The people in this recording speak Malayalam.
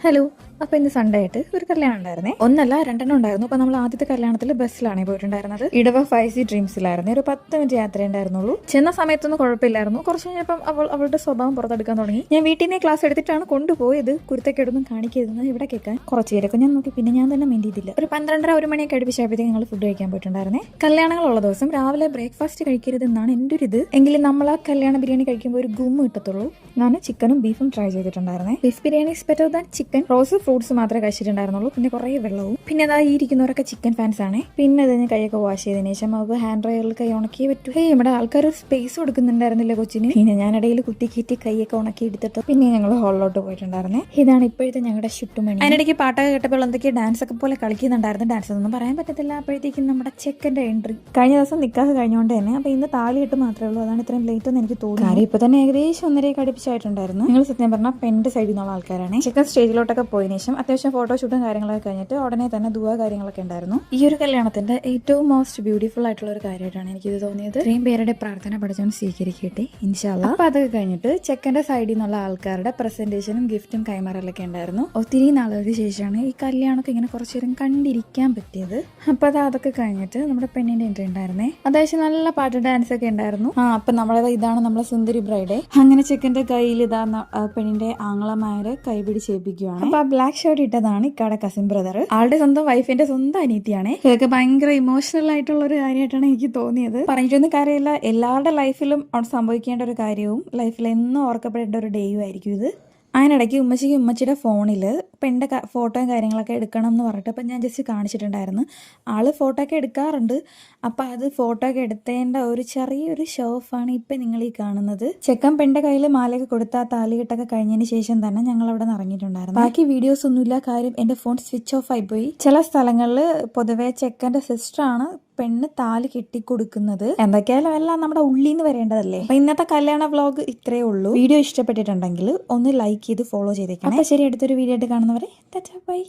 ഹലോ. അപ്പോൾ ഇന്ന് സൺഡേ ആയിട്ട് ഒരു കല്യാണം ഉണ്ടായിരുന്നേ. ഒന്നല്ല രണ്ടെണ്ണം ഉണ്ടായിരുന്നു. അപ്പോൾ നമ്മൾ ആദ്യത്തെ കല്യാണത്തിൽ ബസ്സിലാണ് പോയിട്ടുണ്ടായിരുന്നത്. ഇടവ 5C ഡ്രീംസിലായിരുന്നു. ഒരു 10 മിനിറ്റ് യാത്രയേ ഉണ്ടായിരുന്നുള്ളൂ. ചെന്ന സമയത്തൊന്നും കുഴപ്പമില്ലായിരുന്നു. കുറച്ച് കഴിഞ്ഞപ്പം അവളുടെ സ്വഭാവം പുറത്തെടുക്കാൻ തുടങ്ങി. ഞാൻ വീട്ടിൽ നിന്ന് ക്ലാസ് എടുത്തിട്ടാണ് കൊണ്ടുപോയത്. കുരുത്തക്കേടൊന്നും കാണിക്കരുതെന്ന് ഇവിടെ കേൾക്കാൻ കുറച്ച് പേരൊക്കെ ഞാൻ നോക്കി. പിന്നെ ഞാൻ തന്നെ മെയിൻ ചെയ്തില്ല. ഒരു 12:30 മണിയൊക്കെ അടുപ്പിച്ചപ്പോഴത്തേക്ക് ഞങ്ങൾ ഫുഡ് കഴിക്കാൻ പോയിട്ടുണ്ടായിരുന്നേ. കല്യാണങ്ങളുള്ള ദിവസം രാവിലെ ബ്രേക്ക്ഫാസ്റ്റ് കഴിക്കരുതെന്നാണ് എൻ്റെ ഒരു ഇത്. എങ്കിലും നമ്മൾ ആ കല്യാണ ബിരിയാണി കഴിക്കുമ്പോൾ ഒരു ഗുമ്മ് കിട്ടത്തുള്ളൂ. ഞാൻ ചിക്കനും ബീഫും ട്രൈ ചെയ്തിട്ടുണ്ടായിരുന്നേ. Beef biryani is better than chicken. Rose fruits മാത്രമേ കഴിച്ചിട്ടുണ്ടായിരുന്നുള്ളൂ. പിന്നെ കുറേ വെള്ളവും. പിന്നെ അതാ ഈ ഇരിക്കുന്നവരൊക്കെ ചിക്കൻ ഫാൻസ് ആണ്. പിന്നെ അതിന് കൈയൊക്കെ വാഷ് ചെയ്തതിനു ശേഷം നമുക്ക് ഹാൻഡ് ഡ്രയറിൽ കൈ ഉണക്കിയേ പറ്റൂ. നമ്മുടെ ആൾക്കാർ ഒരു സ്പേസ് കൊടുക്കുന്നുണ്ടായിരുന്നില്ല കൊച്ചിന്. പിന്നെ ഞാൻ ഇടയിൽ കുത്തിക്കീറ്റി കൈയൊക്കെ ഉണക്കി എടുത്തിട്ട് പിന്നെ ഞങ്ങൾ ഹോളിലോട്ട് പോയിട്ടുണ്ടായിരുന്നേ. ഇതാണ് ഇപ്പോഴത്തെ ഞങ്ങളുടെ ഷുട്ടുമണി. അതിനിടയ്ക്ക് പാട്ടൊക്കെ കേട്ടപ്പോൾ എന്തൊക്കെ ഡാൻസ് ഒക്കെ പോലെ കളിക്കുന്നുണ്ടായിരുന്നു. ഡാൻസ് ഒന്നും പറയാൻ പറ്റത്തില്ല. അപ്പോഴത്തേക്കും നമ്മുടെ ചെക്കൻ്റെ എൻട്രി കഴിഞ്ഞ ദിവസം നിക്കാഹ് കഴിഞ്ഞുകൊണ്ട് തന്നെ. അപ്പോൾ ഇന്ന് താലിയിട്ട് മാത്രമേ ഉള്ളൂ. അതാണ് ഇത്രയും ലേറ്റ് എന്ന് എനിക്ക് തോന്നുന്നു. കാര്യം ഇപ്പോൾ തന്നെ ഏകദേശം 1:30 അടുപ്പിച്ചായിട്ടുണ്ടായിരുന്നു. നിങ്ങൾ സത്യം പറഞ്ഞാൽ പെൻ്റെ സൈഡിൽ നിന്നുള്ള ആൾക്കാരാണ്. ചെക്കൻ സ്റ്റേജിലോട്ടൊക്കെ പോയതിനു ശേഷം അത്യാവശ്യം ഫോട്ടോഷൂട്ടും കാര്യങ്ങളൊക്കെ കഴിഞ്ഞിട്ട് ഉടനെ തന്നെ ദുആ കാര്യങ്ങളൊക്കെ ഉണ്ടായിരുന്നു. ഈ ഒരു കല്യാണത്തിന്റെ ഏറ്റവും മോസ്റ്റ് ബ്യൂട്ടിഫുൾ ആയിട്ടുള്ള ഒരു കാര്യമായിട്ടാണ് എനിക്കിത് തോന്നിയത്. ഇത്രയും പേരുടെ പ്രാർത്ഥന പഠിച്ചവൻ സ്വീകരിക്കട്ടെ ഇൻഷാ അല്ലാഹ്. അപ്പൊ അതൊക്കെ കഴിഞ്ഞിട്ട് ചെക്കന്റെ സൈഡിൽ നിന്നുള്ള ആൾക്കാരുടെ പ്രസന്റേഷനും ഗിഫ്റ്റും കൈമാറലൊക്കെ ഉണ്ടായിരുന്നു. ഒത്തിരി നാളുകൾക്ക് ശേഷമാണ് ഈ കല്യാണമൊക്കെ ഇങ്ങനെ കുറച്ചു നേരം കണ്ടിരിക്കാൻ പറ്റിയത്. അപ്പൊ അതൊക്കെ കഴിഞ്ഞിട്ട് നമ്മുടെ പെണ്ണിന്റെ എൻട്രി ഉണ്ടായിരുന്നേ. അത്യാവശ്യം നല്ല പാട്ട് ഡാൻസ് ഒക്കെ ഉണ്ടായിരുന്നു. അപ്പൊ ഇതാണ് നമ്മളെ സുന്ദരി ബ്രൈഡ്. അങ്ങനെ ചെക്കന്റെ കയ്യിൽ ഇതാ പെണ്ണിന്റെ ആങ്ങളമാരെ കൈപിടിച്ചേൽപ്പിക്കുകയാണ്. അപ്പൊ ആ ബ്ലാക്ക് ഷർട്ട് ഇട്ടതാണ് ഇക്കാടെ കസിൻ ബ്രദർ. ആളുടെ സ്വന്തം വൈഫിന്റെ സ്വന്തം അനീതിയാണ്. ഇതൊക്കെ ഭയങ്കര ഇമോഷണൽ ആയിട്ടുള്ള ഒരു കാര്യമായിട്ടാണ് എനിക്ക് തോന്നിയത്. പറഞ്ഞിട്ടൊന്നും കാര്യമില്ല. എല്ലാവരുടെ ലൈഫിലും സംഭവിക്കേണ്ട ഒരു കാര്യവും ലൈഫിൽ എന്നും ഓർക്കപ്പെടേണ്ട ഒരു ഡേയും ആയിരിക്കും ഇത്. അതിനിടയ്ക്ക് ഉമ്മച്ചിയുടെ ഫോണിൽ പെണ്ണിൻ്റെ ഫോട്ടോയും കാര്യങ്ങളൊക്കെ എടുക്കണം എന്ന് പറഞ്ഞിട്ട് അപ്പം ഞാൻ ജസ്റ്റ് കാണിച്ചിട്ടുണ്ടായിരുന്നു. ആൾ ഫോട്ടോ ഒക്കെ എടുക്കാറുണ്ട്. അപ്പം അത് ഫോട്ടോ ഒക്കെ എടുത്തതിൻ്റെ ഒരു ചെറിയൊരു ഷോ ഓഫാണ് ഇപ്പം നിങ്ങൾ ഈ കാണുന്നത്. ചെക്കൻ പെണ്ണിൻ്റെ കയ്യിൽ മാലയൊക്കെ കൊടുത്ത താലികെട്ടൊക്കെ കഴിഞ്ഞതിന് ശേഷം തന്നെ ഞങ്ങൾ അവിടെ നിന്ന് ഇറങ്ങിയിട്ടുണ്ടായിരുന്നു. ബാക്കി വീഡിയോസ് ഒന്നുമില്ല. കാര്യം എൻ്റെ ഫോൺ സ്വിച്ച് ഓഫ് ആയിപ്പോയി. ചില സ്ഥലങ്ങളിൽ പൊതുവേ ചെക്കൻ്റെ സിസ്റ്ററാണ് പെണ്ണ് താലി കെട്ടിക്കൊടുക്കുന്നത്. എന്തൊക്കെയായാലും എല്ലാം നമ്മുടെ ഉള്ളിൽ നിന്ന് വരേണ്ടതല്ലേ. അപ്പൊ ഇന്നത്തെ കല്യാണ വ്ലോഗ് ഇത്രയേ ഉള്ളൂ. വീഡിയോ ഇഷ്ടപ്പെട്ടിട്ടുണ്ടെങ്കിൽ ഒന്ന് ലൈക്ക് ചെയ്ത് ഫോളോ ചെയ്തേക്കണം. അപ്പൊ ശരി, അടുത്തൊരു വീഡിയോ ആയിട്ട് കാണുന്നവരെ ബൈ.